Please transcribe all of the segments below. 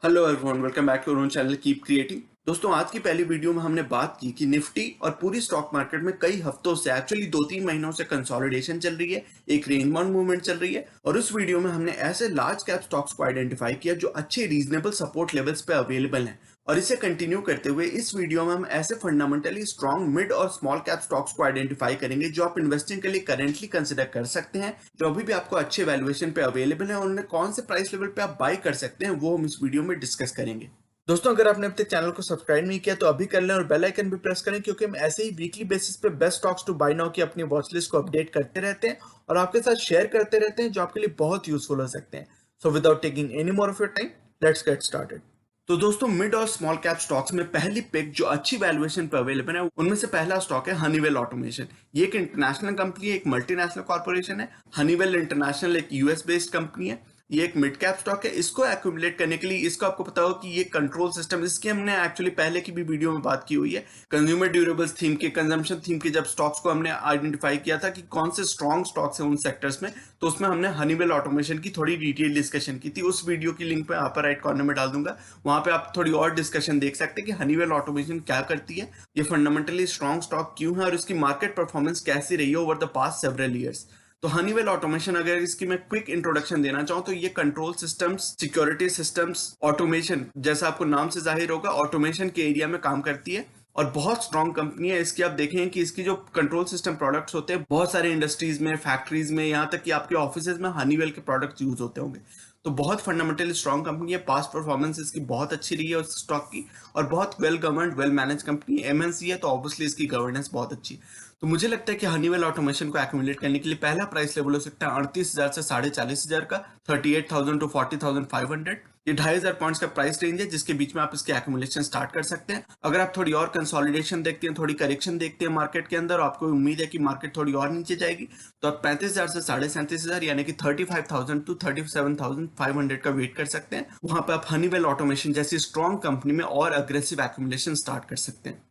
Hello everyone, welcome back to our channel keep creating. दोस्तों, आज की पहली वीडियो में हमने बात की कि निफ्टी और पूरी स्टॉक मार्केट में कई हफ्तों से एक्चुअली 2-3 महीनों से कंसोलिडेशन चल रही है, एक रेंज बाउंड मूवमेंट चल रही है। और उस वीडियो में हमने ऐसे लार्ज कैप स्टॉक्स को आइडेंटिफाई किया जो अच्छे रीजनेबल सपोर्ट लेवल्स पे अवेलेबल हैं। और इसे कंटिन्यू करते हुए इस वीडियो में हम ऐसे फंडामेंटली स्ट्रॉन्ग मिड और स्मॉल कैप स्टॉक्स को आइडेंटिफाई करेंगे जो आप इन्वेस्टिंग के लिए करेंटली कंसिडर कर सकते हैं, जो अभी भी आपको अच्छे वैल्यूएशन पे अवेलेबल है, और उन्हें कौन से प्राइस लेवल पे आप बाय कर सकते हैं वो हम इस वीडियो में डिस्कस करेंगे। दोस्तों, अगर आपने अब तक चैनल को सब्सक्राइब नहीं किया तो अभी कर लें और बेल आइकन भी प्रेस करें, क्योंकि हम ऐसे ही वीकली बेसिस पे best stocks to buy now की अपनी वॉच लिस्ट को अपडेट करते रहते हैं और आपके साथ शेयर करते रहते हैं, जो आपके लिए बहुत यूजफुल हो सकते हैं। So without taking any more of your time, let's get started. तो दोस्तों, मिड और स्मॉल कैप स्टॉक्स में पहली पिक जो अच्छी वैल्यूएशन पर अवेलेबल है उनमें से पहला स्टॉक है हनीवेल ऑटोमेशन। ये एक इंटरनेशनल कंपनी है, एक मल्टीनेशनल कॉर्पोरेशन है। हनीवेल इंटरनेशनल एक यूएस बेस्ड कंपनी है। ये एक मिड कैप स्टॉक है। इसको एक्यूमुलेट करने के लिए इसको आपको पता हो कि ये कंट्रोल सिस्टम, इसकी हमने एक्चुअली पहले की भी वीडियो में बात की हुई है। कंज्यूमर ड्यूरेबल्स थीम के, कंजम्पशन थीम के जब स्टॉक्स को हमने आइडेंटिफाई किया था कि कौन से स्ट्रॉन्ग स्टॉक्स हैं उन सेक्टर्स में, तो उसमें हमने हनीवेल ऑटोमेशन की थोड़ी डिटेल डिस्कशन की थी। उस वीडियो की लिंक मैं अपर राइट कॉर्नर में डाल दूंगा, वहां पे आप थोड़ी और डिस्कशन देख सकते हैं कि हनीवेल ऑटोमेशन क्या करती है, ये फंडामेंटली स्ट्रॉन्ग स्टॉक क्यों है और इसकी मार्केट परफॉर्मेंस कैसी रही है over the past several years. तो हनीवेल ऑटोमेशन, अगर इसकी मैं क्विक इंट्रोडक्शन देना चाहूं तो ये control systems, security systems, automation, जैसा आपको नाम से जाहिर होगा, ऑटोमेशन के एरिया में काम करती है और बहुत स्ट्रॉन्ग कंपनी है। इसकी आप देखेंगे कि इसकी जो कंट्रोल सिस्टम प्रोडक्ट्स होते हैं बहुत सारे इंडस्ट्रीज में, फैक्ट्रीज में, यहाँ तक कि आपके ऑफिस में हनीवेल के प्रोडक्ट्स यूज होते होंगे। तो बहुत फंडामेंटली स्ट्रॉन्ग कंपनी है। पास्ट परफॉर्मेंस इसकी बहुत अच्छी रही है उस स्टॉक की, और बहुत well governed, well manage company है। एमएनसी है तो ऑब्वियसली इसकी गवर्नेंस बहुत अच्छी है। तो मुझे लगता है कि हनीवेल ऑटोमेशन को एक्यूमुलेट करने के लिए पहला प्राइस लेवल हो सकता है 38,000 से 40,500 का, 38,000 टू 40,500। ये 2,500 पॉइंट्स का प्राइस रेंज है जिसके बीच में आप इसके एक्यूमुलेशन स्टार्ट कर सकते हैं। अगर आप थोड़ी और कंसोलिडेशन देखते हैं, थोड़ी करेक्शन देखते हैं मार्केट के अंदर, आपको उम्मीद है कि मार्केट थोड़ी और नीचे जाएगी, तो आप 35,000 से 37,500 यानी कि 35,000 टू 37,500 का वेट कर सकते हैं। वहां पे आप हनीवेल ऑटोमेशन जैसी स्ट्रॉन्ग कंपनी में और अग्रेसिव एक्यूमुलेशन स्टार्ट कर सकते हैं।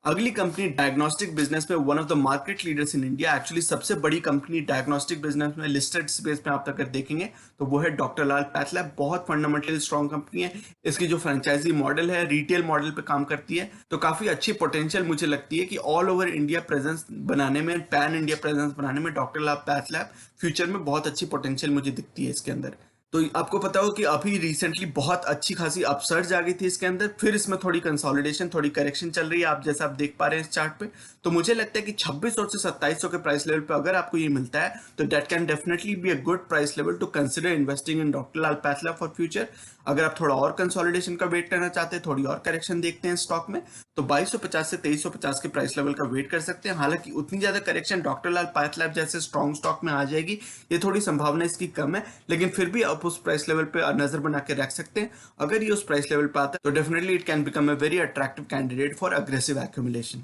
अगली कंपनी डायग्नोस्टिक बिजनेस में one of the market leaders in India, actually सबसे बड़ी कंपनी डायग्नोस्टिक बिजनेस में लिस्टेड स्पेस में आप अगर देखेंगे तो वो है डॉक्टर लाल पैथ लैब। बहुत फंडामेंटली स्ट्रॉन्ग कंपनी है। इसकी जो फ्रेंचाइजी मॉडल है, रिटेल मॉडल पे काम करती है, तो काफी अच्छी पोटेंशियल मुझे लगती है कि ऑल ओवर इंडिया प्रेजेंस बनाने में, पैन इंडिया प्रेजेंस बनाने में doctor Lal path lab future में बहुत अच्छी पोटेंशियल मुझे दिखती है इसके अंदर। तो आपको पता हो कि अभी रिसेंटली बहुत अच्छी खासी अपसर्ज आ गई थी इसके अंदर, फिर इसमें थोड़ी कंसोलिडेशन, थोड़ी करेक्शन चल रही है, आप जैसा आप देख पा रहे हैं इस चार्ट पे। तो मुझे लगता है कि 2600 से 2700 के प्राइस लेवल पे अगर आपको ये मिलता है तो that can definitely be a good price level to consider investing in doctor Lal path lab for future. अगर आप थोड़ा और कंसोलिडेशन का वेट करना चाहते हैं, थोड़ी और करेक्शन देखते हैं स्टॉक में, तो 2250 से 2350 के प्राइस लेवल का वेट कर सकते हैं। हालांकि उतनी ज्यादा correction doctor Lal path lab जैसे स्ट्रॉन्ग स्टॉक में आ जाएगी, ये थोड़ी संभावना इसकी कम है, लेकिन फिर भी आप उस प्राइस लेवल पे नजर बना के रख सकते हैं। अगर ये उस प्राइस लेवल पे आता है तो definitely it can become a very attractive candidate for aggressive accumulation.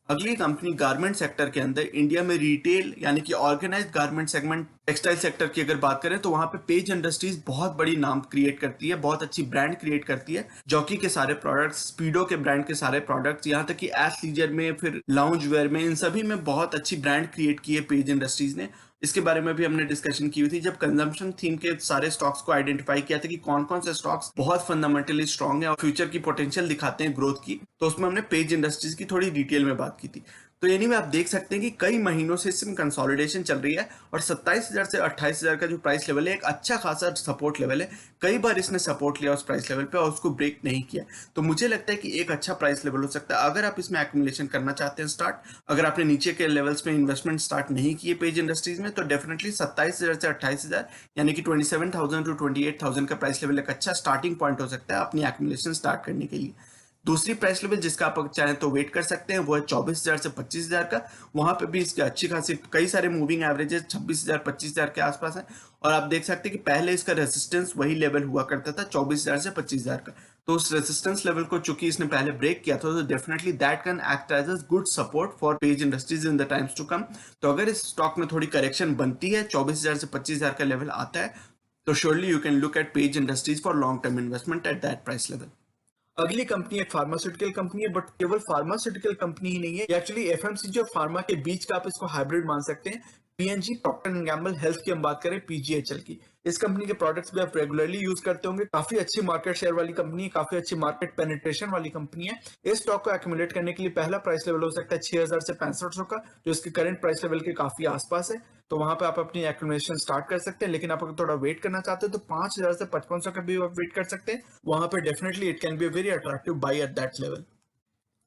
अगली कंपनी गारमेंट सेक्टर के अंदर इंडिया में रिटेल यानी कि organised garment segment, textile sector की अगर बात करें तो वहां पे पेज इंडस्ट्रीज बहुत बड़ी नाम क्रिएट करती है, बहुत अच्छी ब्रांड क्रिएट करती है। जॉकी के सारे प्रोडक्ट्स, स्पीडो के ब्रांड के सारे प्रोडक्ट्स, यहाँ तक कि एथलीजर में, फिर लाउंज वेयर में, इन सभी में बहुत अच्छी ब्रांड क्रिएट की है पेज इंडस्ट्रीज ने। इसके बारे में भी हमने डिस्कशन की हुई थी जब कंजम्पशन थीम के सारे स्टॉक्स को आइडेंटिफाई किया था कि कौन कौन से स्टॉक्स बहुत फंडामेंटली स्ट्रॉन्ग है और फ्यूचर की पोटेंशियल दिखाते हैं ग्रोथ की, तो उसमें हमने पेज इंडस्ट्रीज की थोड़ी डिटेल में बात की थी। तो यानी में आप देख सकते हैं कि कई महीनों से इसमें कंसोलिडेशन चल रही है और 27,000 से 28,000 का जो प्राइस लेवल है एक अच्छा खासा सपोर्ट लेवल है। कई बार इसने सपोर्ट लिया उस प्राइस लेवल पे और उसको ब्रेक नहीं किया, तो मुझे लगता है कि एक अच्छा प्राइस लेवल हो सकता है अगर आप इसमें एक्यूमुलेशन करना चाहते हैं स्टार्ट। अगर आपने नीचे के लेवल्स में इन्वेस्टमेंट स्टार्ट नहीं किए पेज इंडस्ट्रीज में, तो डेफिनेटली 27,000 से 28,000 यानी कि 27,000 टू 28,000 का प्राइस लेवल एक अच्छा स्टार्टिंग पॉइंट हो सकता है अपनी एक्यूमुलेशन स्टार्ट करने के लिए। दूसरी प्राइस लेवल जिसका आप चाहें तो वेट कर सकते हैं वो है 24,000 से 25,000 का। वहां पे भी इसके अच्छी खासी कई सारे मूविंग एवरेजेस 26,000 25,000 के आसपास है, और आप देख सकते हैं कि पहले इसका रेसिस्टेंस वही लेवल हुआ करता था 24,000 से 25,000 का। तो उस रेसिस्टेंस लेवल को चूंकि इसने पहले ब्रेक किया था, तो definitely that can act as a good support for page industries in the times to come. तो अगर इस स्टॉक में थोड़ी करेक्शन बनती है, 24,000 से 25,000 का लेवल आता है, तो surely you can look at page industries for long term investment at that price level. अगली कंपनी एक फार्मास्यूटिकल कंपनी है, बट केवल फार्मास्यूटिकल कंपनी ही नहीं है, ये एक्चुअली एफएमसीजी और फार्मा के बीच का आप इसको हाइब्रिड मान सकते हैं। PNG, Procter and Gamble health की हम बात करें, पीजीएचएल की, इस कंपनी के प्रोडक्ट्स भी आप रेगुलरली यूज करते होंगे। काफी अच्छी मार्केट शेयर वाली कंपनी है, काफी अच्छी मार्केट पेनिट्रेशन वाली कंपनी है। इस स्टॉक को एक्यूमुलेट करने के लिए पहला प्राइस लेवल हो सकता है 6000 से 6500 का, जो इसके करंट प्राइस लेवल के काफी आसपास है। तो वहां पे आप अपनी एक्यूमुलेशन स्टार्ट कर सकते हैं। लेकिन आप अगर थोड़ा वेट करना चाहते हो तो 5000 से 5500 का भी आप वेट कर सकते हैं। वहां पे definitely it can be a very attractive by at that level.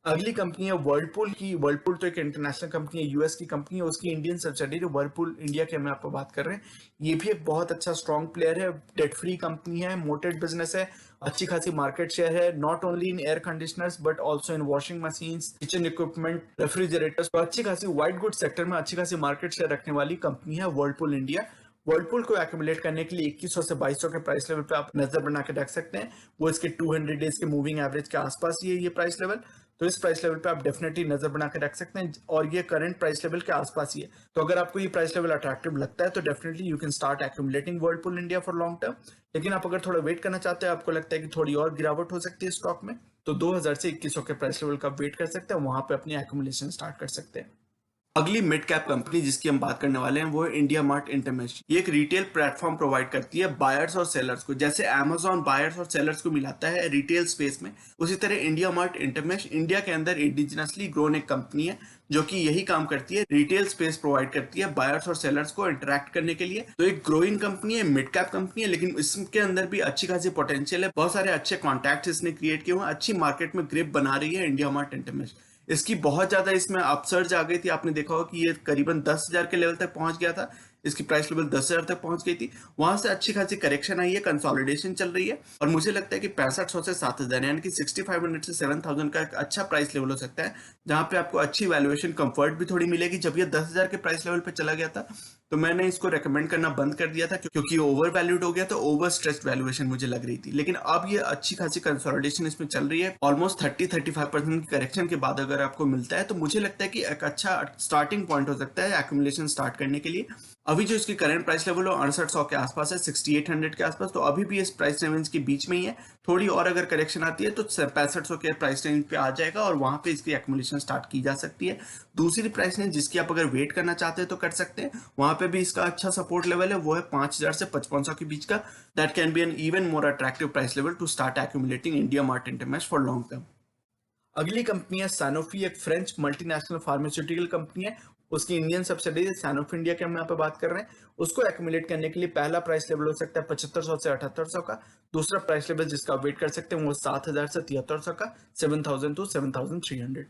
अगली कंपनी है वर्लपूल की। वर्लपूल तो एक इंटरनेशनल कंपनी है, यूएस की कंपनी है, उसकी इंडियन सब्सिडियरी वर्लपूल इंडिया के हम आपको बात कर रहे हैं। ये भी एक बहुत अच्छा स्ट्रॉन्ग प्लेयर है, डेट फ्री कंपनी है, मोटेड बिजनेस है, अच्छी खासी मार्केट शेयर है, not only in air conditioners but also in washing machines, kitchen equipment, refrigerators. तो अच्छी खासी व्हाइट गुड सेक्टर में अच्छी खासी मार्केट शेयर रखने वाली कंपनी है वर्लपूल इंडिया। वर्लपूल को एक्यूमुलेट करने के लिए 2100 से 2200 के प्राइस लेवल पे आप नजर बना के रख सकते हैं। वो इसके 200 डेज के मूविंग एवरेज के आसपास ही है ये प्राइस लेवल। तो इस प्राइस लेवल पे आप डेफिनेटली नजर बना के रख सकते हैं, और ये करंट प्राइस लेवल के आसपास ही है। तो अगर आपको ये प्राइस लेवल अट्रैक्टिव लगता है तो definitely you can start accumulating Whirlpool India for long term. लेकिन आप अगर थोड़ा वेट करना चाहते हैं, आपको लगता है कि थोड़ी और गिरावट हो सकती है स्टॉक में, तो 2000 से 2100 के प्राइस लेवल का वेट कर सकते हैं, वहां पे अपनी एक्यूमुलेशन स्टार्ट कर सकते हैं। अगली मिड कैप कंपनी जिसकी हम बात करने वाले हैं वो है इंडिया मार्ट इंटरमेश। ये एक रिटेल प्लेटफॉर्म प्रोवाइड करती है बायर्स और सेलर्स को। जैसे अमेजॉन बायर्स और सेलर्स को मिलाता है रिटेल स्पेस में, उसी तरह इंडिया मार्ट इंटरमेश इंडिया के अंदर इंडिजिनसली ग्रोन एक कंपनी है जो कि यही काम करती है, रिटेल स्पेस प्रोवाइड करती है बायर्स और सेलर्स को इंटरेक्ट करने के लिए। तो एक ग्रोइंग कंपनी है, मिड कैप कंपनी है, लेकिन इसके अंदर भी अच्छी खासी पोटेंशियल है। बहुत सारे अच्छे कॉन्टैक्ट इसने क्रिएट किए हुए, अच्छी मार्केट में ग्रिप बना रही है इंडिया मार्ट इंटरमेश। इसकी बहुत ज्यादा इसमें अपसर्ज आ गई थी, आपने देखा होगा कि ये करीबन 10,000 के लेवल तक पहुंच गया था, इसकी प्राइस लेवल 10,000 तक पहुंच गई थी। वहां से अच्छी खासी करेक्शन आई है, कंसोलिडेशन चल रही है, और मुझे लगता है कि 6500 से 7000 यानी कि 6500 से 7000 का एक अच्छा प्राइस लेवल हो सकता है, जहां पे आपको अच्छी वैल्यूएशन कंफर्ट भी थोड़ी मिलेगी। जब ये 10,000 के प्राइस लेवल पे चला गया था तो मैंने इसको रेकमेंड करना बंद कर दिया था, क्योंकि ओवर वैल्यूड हो गया, तो ओवर स्ट्रेस्ड वैल्यूएशन मुझे लग रही थी। लेकिन अब ये अच्छी खासी कंसोलिडेशन इसमें चल रही है, ऑलमोस्ट 30-35% की करेक्शन के बाद अगर आपको मिलता है तो मुझे लगता है कि एक अच्छा स्टार्टिंग पॉइंट हो सकता है एक्यूमुलेशन स्टार्ट करने के लिए। अभी जो इसकी करंट प्राइस लेवल है 6800 के आसपास है, 6800 के आसपास, तो अभी भी इस प्राइस रेंज के बीच में ही है। थोड़ी और अगर करेक्शन आती है तो 6500 के प्राइस रेंज पे आ जाएगा, और वहां पे इसकी एक्यूमुलेशन स्टार्ट की जा सकती है। दूसरी प्राइस रेंज जिसकी आप अगर वेट करना चाहते हैं तो कर सकते हैं, वहां पे भी इसका अच्छा सपोर्ट लेवल है, वो है 5000 से 5500 के बीच का। That can be an even more attractive price level to start accumulating India mart intermesh for long term. अगली कंपनी है सैनोफी, एक फ्रेंच मल्टीनेशनल फार्मास्यूटिकल कंपनी है। उसकी इंडियन सब्सिडरी सैनोफी इंडिया के हम यहाँ पे बात कर रहे हैं। उसको एक्यूमुलेट करने के लिए पहला प्राइस लेवल हो सकता है 7500 से 7800 का। दूसरा प्राइस लेवल जिसका वेट कर सकते हैं वो 7000 से 7300 का, 7000 टू 7300।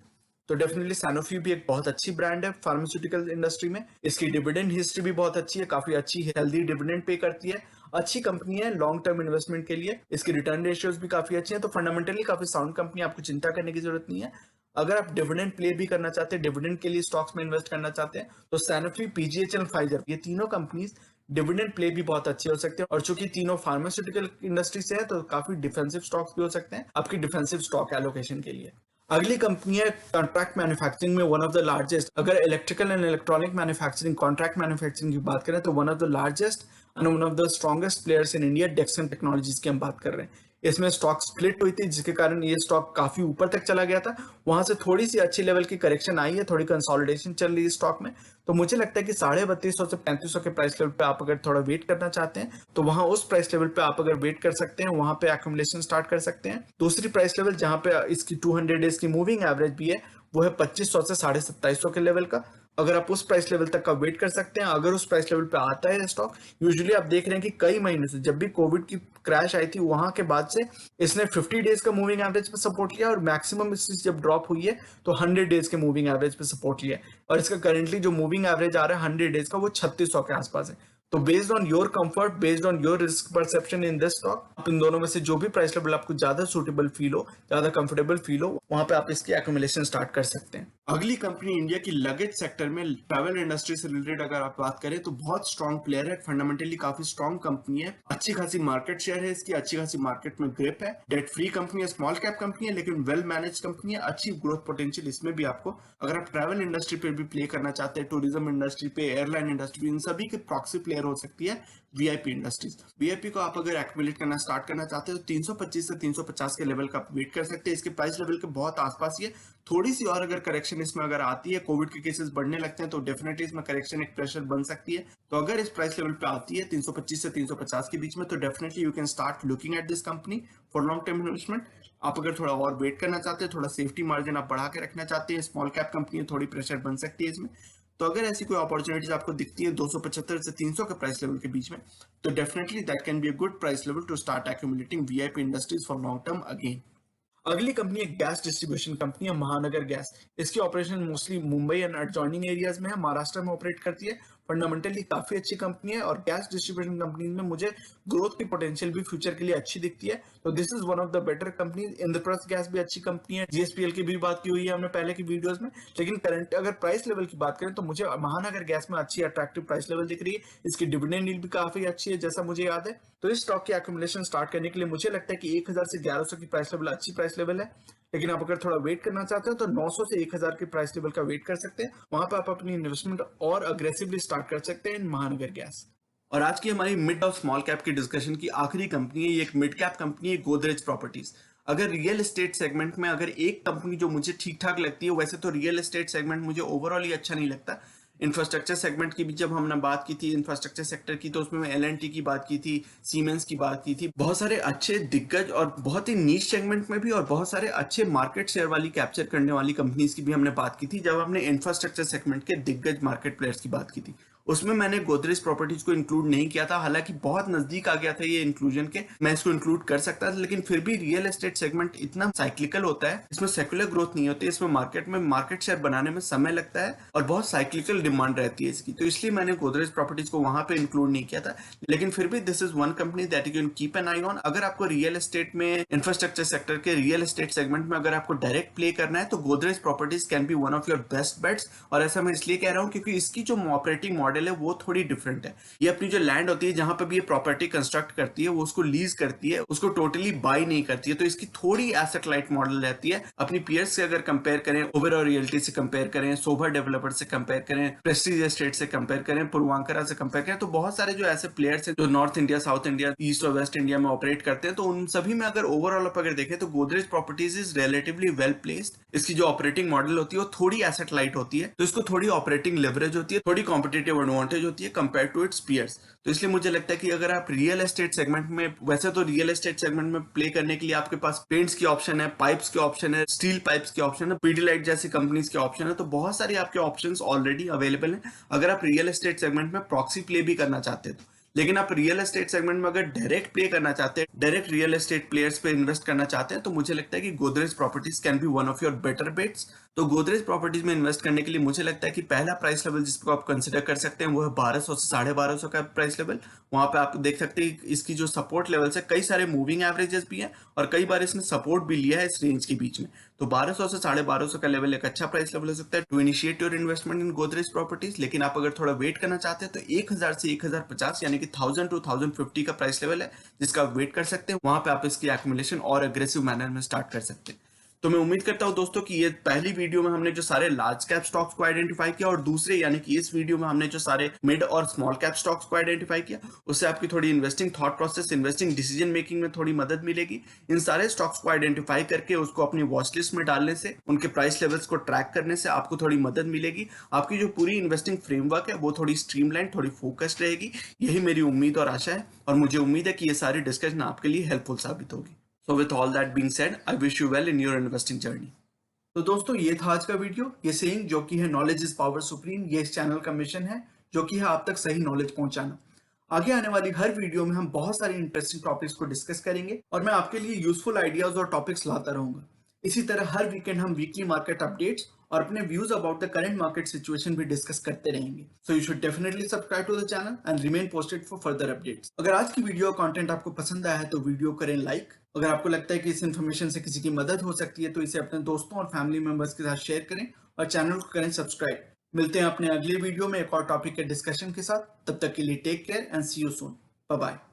तो डेफिनेटली सैनोफी भी एक बहुत अच्छी ब्रांड है फार्मास्यूटिकल इंडस्ट्री में। इसकी डिविडेंड हिस्ट्री भी बहुत अच्छी है, काफी अच्छी हेल्दी डिविडेंड पे करती है, अच्छी कंपनी है लॉन्ग टर्म इन्वेस्टमेंट के लिए। इसकी रिटर्न रेशियोज भी काफी अच्छी है, तो फंडामेंटली काफी साउंड कंपनी, आपको चिंता करने की जरूरत नहीं है। अगर आप डिविडेंड प्ले भी करना चाहते हैं, डिविडेंड के लिए स्टॉक्स में इन्वेस्ट करना चाहते हैं, तो सैनोफी, पीजीएचएल, फाइजर, ये तीनों कंपनीज डिविडेंड प्ले भी बहुत अच्छे हो सकते हैं। और चूंकि तीनों फार्मास्यूटिकल इंडस्ट्री से है तो काफी डिफेंसिव स्टॉक्स भी हो सकते हैं आपकी डिफेंसिव स्टॉक एलोकेशन के लिए। अगली कंपनी है कॉन्ट्रैक्ट मैन्युफैक्चरिंग में वन ऑफ द लार्जेस्ट। अगर electrical and electronic manufacturing, contract manufacturing की बात करें तो one of the largest and one of the strongest players in India Dixon technologies की हम बात कर रहे हैं। इसमें स्टॉक स्प्लिट हुई थी जिसके कारण ये स्टॉक काफी ऊपर तक चला गया था, वहां से थोड़ी सी अच्छी लेवल की करेक्शन आई है, थोड़ी कंसोलिडेशन चल रही है स्टॉक में। तो मुझे लगता है कि 3250 से 3500 के प्राइस लेवल पे आप अगर थोड़ा वेट करना चाहते हैं तो वहां उस प्राइस लेवल पे आप अगर वेट कर सकते हैं, वहां पे एक्यूमुलेशन स्टार्ट कर सकते हैं। दूसरी प्राइस लेवल जहां पे इसकी 200 डेज की मूविंग एवरेज भी है वो है 2500 से 2750 के लेवल का। अगर आप उस प्राइस लेवल तक का वेट कर सकते हैं, अगर उस प्राइस लेवल पे आता है स्टॉक, यूजुअली आप देख रहे हैं कि कई महीने से, जब भी कोविड की क्रैश आई थी वहां के बाद से इसने 50 डेज का मूविंग एवरेज पे सपोर्ट लिया, और मैक्सिमम इसकी जब ड्रॉप हुई है तो 100 डेज के मूविंग एवरेज पे सपोर्ट लिया है। और इसका करंटली जो मूविंग एवरेज आ रहा है 100 डेज का वो 3600 के आसपास है। तो based on your comfort, based on your risk perception in this stock, आप इन दोनों में से जो भी प्राइस लेवल आपको ज्यादा सूटेबल फील हो, ज्यादा कंफर्टेबल फील हो, वहां पे आप इसकी एक्यूमुलेशन स्टार्ट कर सकते हैं। अगली कंपनी इंडिया की लगेज सेक्टर में ट्रैवल इंडस्ट्री से रिलेटेड अगर आप बात करें तो बहुत स्ट्रॉन्ग प्लेयर है, फंडामेंटली काफी स्ट्रॉन्ग कंपनी है, अच्छी खासी मार्केट शेयर है इसकी, अच्छी खासी मार्केट में ग्रिप है, डेट फ्री कंपनी है, स्मॉल कैप कंपनी है, लेकिन वेल मैनेज कंपनी है, अच्छी ग्रोथ पोटेंशियल इसमें भी आपको। अगर आप ट्रैवल इंडस्ट्री पे भी प्ले करना चाहते हैं, टूरिज्म इंडस्ट्री पे, एयरलाइन इंडस्ट्री, इन सभी के प्रॉक्सी प्ले प्लेयर हो सकती है वीआईपी इंडस्ट्रीज। वीआईपी को आप अगर एक्यूमुलेट करना स्टार्ट करना चाहते हो तो 325 से 350 के लेवल का आप वेट कर सकते हैं। इसके प्राइस लेवल के बहुत आसपास ही है। थोड़ी सी और अगर करेक्शन इसमें अगर आती है, कोविड के केसेस बढ़ने लगते हैं तो डेफिनेटली इसमें करेक्शन एक प्रेशर बन सकती है। तो अगर इस प्राइस लेवल पे आती है 325 से 350 के बीच में, तो definitely you can start looking at this company for long term investment. आप अगर थोड़ा और वेट करना चाहते हैं, थोड़ा सेफ्टी मार्जिन आप बढ़ा के रखना चाहते हैं, स्मॉल कैप कंपनी है, थोड़ी प्रेशर बन सकती है इसमें, तो अगर ऐसी कोई अपॉर्चुनिटीज आपको दिखती है 275 से 300 के प्राइस लेवल के बीच में, तो definitely that can be a good price level to start accumulating VIP industries for long term again. अगली कंपनी एक गैस डिस्ट्रीब्यूशन कंपनी है, महानगर गैस। इसकी operation mostly Mumbai and adjoining areas में है, महाराष्ट्र में ऑपरेट करती है। फंडामेंटली काफी अच्छी कंपनी है और गैस डिस्ट्रीब्यूशन कंपनी में मुझे ग्रोथ की पोटेंशियल भी फ्यूचर के लिए अच्छी दिखती है। तो this is one of the better companies. Indraprastha gas भी अच्छी कंपनी है, जीएसपीएल की भी बात की हुई है हमने पहले की वीडियोस में। लेकिन करंट अगर प्राइस लेवल की बात करें तो मुझे महानगर गैस में अच्छी अट्रैक्टिव प्राइस लेवल दिख रही है। इसकी डिविडेंड यील्ड भी काफी अच्छी है जैसा मुझे याद है। तो इस स्टॉक की एक्यूमुलेशन स्टार्ट करने के लिए मुझे लगता है कि 1000 से 1100 की प्राइस लेवल अच्छी प्राइस लेवल है। लेकिन आप अगर थोड़ा वेट करना चाहते हो तो 900 से 1000 के प्राइस लेवल का वेट कर सकते हैं। वहां पे आप अपनी इन्वेस्टमेंट और अग्रेसिवली स्टार्ट कर सकते हैं इन महानगर गैस। और आज की हमारी मिड और स्मॉल कैप की डिस्कशन की आखिरी कंपनी है, ये एक मिड कैप कंपनी है, गोदरेज प्रॉपर्टीज। अगर रियल एस्टेट सेगमेंट में अगर एक कंपनी जो मुझे ठीक ठाक लगती है, वैसे तो रियल एस्टेट सेगमेंट मुझे ओवरऑल ही अच्छा नहीं लगता। इंफ्रास्ट्रक्चर सेगमेंट की भी जब हमने बात की थी, इंफ्रास्ट्रक्चर सेक्टर की, तो उसमें मैं एल&टी की बात की थी, सीमेंस की बात की थी, बहुत सारे अच्छे दिग्गज और बहुत ही नीश सेगमेंट में भी और बहुत सारे अच्छे मार्केट शेयर वाली कैप्चर करने वाली कंपनीज की भी हमने बात की थी जब हमने इंफ्रास्ट्रक्चर सेगमेंट के दिग्गज मार्केट प्लेयर्स की बात की थी। उसमें मैंने गोदरेज प्रॉपर्टीज को इंक्लूड नहीं किया था, हालांकि बहुत नजदीक आ गया था ये इंक्लूजन के, मैं इसको इंक्लूड कर सकता था, लेकिन फिर भी रियल एस्टेट सेगमेंट इतना साइक्लिकल होता है, इसमें सेक्युलर ग्रोथ नहीं होती, इसमें मार्केट में मार्केट शेयर बनाने में समय लगता है और बहुत साइक्लिकल डिमांड रहती है इसकी, तो इसलिए मैंने गोदरेज प्रॉपर्टीज को वहां पे इंक्लूड नहीं किया था। लेकिन फिर भी this is one company that you can keep an eye on. अगर आपको रियल एस्टेट में, इंफ्रास्ट्रक्चर सेक्टर के रियल एस्टेट सेगमेंट में अगर आपको डायरेक्ट प्ले करना है तो Godrej properties can be one of your best bets. और ऐसा मैं इसलिए कह रहा हूँ क्योंकि इसकी जो ऑपरेटिंग मॉडल है वो थोड़ी डिफरेंट है। ये अपनी जो लैंड होती है जहां पर भी ये प्रॉपर्टी कंस्ट्रक्ट करती है, वो उसको लीज करती है, उसको टोटली बाय नहीं करती है, तो इसकी थोड़ी एसेट लाइट मॉडल रहती है। अपनी पीयर्स से अगर कंपेयर करें, ओबेरॉय रियल्टी से कंपेयर करें, शोभा डेवलपर से कंपेयर करें, प्रेस्टीज एस्टेट से कंपेयर करें, पूर्वांकरा से कंपेयर करें, तो बहुत सारे जो ऐसे प्लेयर्स हैं जो north India, south India, east और वेस्ट इंडिया में ऑपरेट करते हैं, तो उन सभी में अगर ओवरऑल आप अगर देखें तो Godrej properties is relatively well placed. इसकी जो ऑपरेटिंग मॉडल होती है वो थोड़ी एसेट लाइट होती है, तो इसको थोड़ी ऑपरेटिंग लेवरेज होती है, थोड़ी कॉम्पिटेटिव एडवांटेज होती है कंपेयर टू इट्स पीयर्स। तो इसलिए मुझे लगता है कि अगर आप रियल एस्टेट सेगमेंट में, वैसे तो रियल एस्टेट सेगमेंट में प्ले करने के लिए आपके पास पेंट्स की ऑप्शन है, पाइप्स के ऑप्शन है, स्टील पाइप्स के ऑप्शन है, पीडीलाइट जैसी कंपनीज के ऑप्शन है, तो बहुत सारे आपके ऑप्शंस ऑलरेडी अवेलेबल हैं अगर आप रियल एस्टेट सेगमेंट में प्रॉक्सी प्ले भी करना चाहते हैं तो। लेकिन आप रियल एस्टेट सेगमेंट में अगर डायरेक्ट प्ले करना चाहते हैं, डायरेक्ट रियल एस्टेट प्लेयर्स पे इन्वेस्ट करना चाहते हैं, तो मुझे लगता है कि Godrej properties can be one of your better bets. तो गोदरेज प्रॉपर्टीज में इन्वेस्ट करने के लिए मुझे लगता है कि पहला प्राइस लेवल जिसको आप कंसिडर कर सकते हैं वो है 1200 से 1250 का प्राइस लेवल। वहां पे आप देख सकते हैं इसकी जो सपोर्ट लेवल्स है, कई सारे मूविंग एवरेजेस भी हैं और कई बार इसने सपोर्ट भी लिया है इस रेंज के बीच में। तो 1200 से 1250 का लेवल एक अच्छा प्राइस लेवल हो सकता है to initiate your investment in Godrej properties. लेकिन आप अगर थोड़ा वेट करना चाहते हैं तो 1000 से 1050 यानी कि 1000 टू 1050 का प्राइस लेवल है जिसका आप वेट कर सकते हैं। वहां पे आप इसकी एक्यूमुलेशन और अग्रेसिव मैनर में स्टार्ट कर सकते हैं। तो मैं उम्मीद करता हूं दोस्तों कि ये पहली वीडियो में हमने जो सारे लार्ज कैप स्टॉक्स को आइडेंटिफाई किया और दूसरे यानी कि इस वीडियो में हमने जो सारे मिड और स्मॉल कैप स्टॉक्स को आइडेंटिफाई किया, उससे आपकी थोड़ी investing thought process, investing decision making में थोड़ी मदद मिलेगी। इन सारे स्टॉक्स को आइडेंटिफाई करके उसको अपनी वॉच लिस्ट में डालने से, उनके प्राइस लेवल्स को ट्रैक करने से आपको थोड़ी मदद मिलेगी। आपकी जो पूरी इन्वेस्टिंग फ्रेमवर्क है वो थोड़ी स्ट्रीमलाइन, थोड़ी फोकस्ड रहेगी। यही मेरी उम्मीद और आशा है और मुझे उम्मीद है कि ये सारी डिस्कशन आपके लिए हेल्पफुल साबित होगी। So with all that being said, I wish you well in your investing journey. तो दोस्तों ये था आज का वीडियो। ये सेइंग जो कि है नॉलेज इज पावर सुप्रीम, ये इस चैनल का मिशन है जो कि है आप तक सही नॉलेज पहुंचाना। आगे आने वाली हर वीडियो में हम बहुत सारे इंटरेस्टिंग टॉपिक्स को डिस्कस करेंगे और मैं आपके लिए यूजफुल आइडियाज और टॉपिक्स लाता रहूंगा। इसी तरह हर वीकेंड हम वीकली मार्केट अपडेट्स और अपने views about the current market situation भी डिस्कस करते रहेंगे। So you should definitely subscribe to the channel and remain posted for further updates. अगर आज की वीडियो कंटेंट आपको पसंद आया है तो वीडियो करें लाइक। अगर आपको लगता है कि इस इन्फॉर्मेशन से किसी की मदद हो सकती है तो इसे अपने दोस्तों और फैमिली मेंबर्स के साथ शेयर करें और चैनल को करें सब्सक्राइब। मिलते हैं अपने अगले वीडियो में एक और टॉपिक के डिस्कशन के साथ। तब तक के लिए take care and see you soon. Bye bye.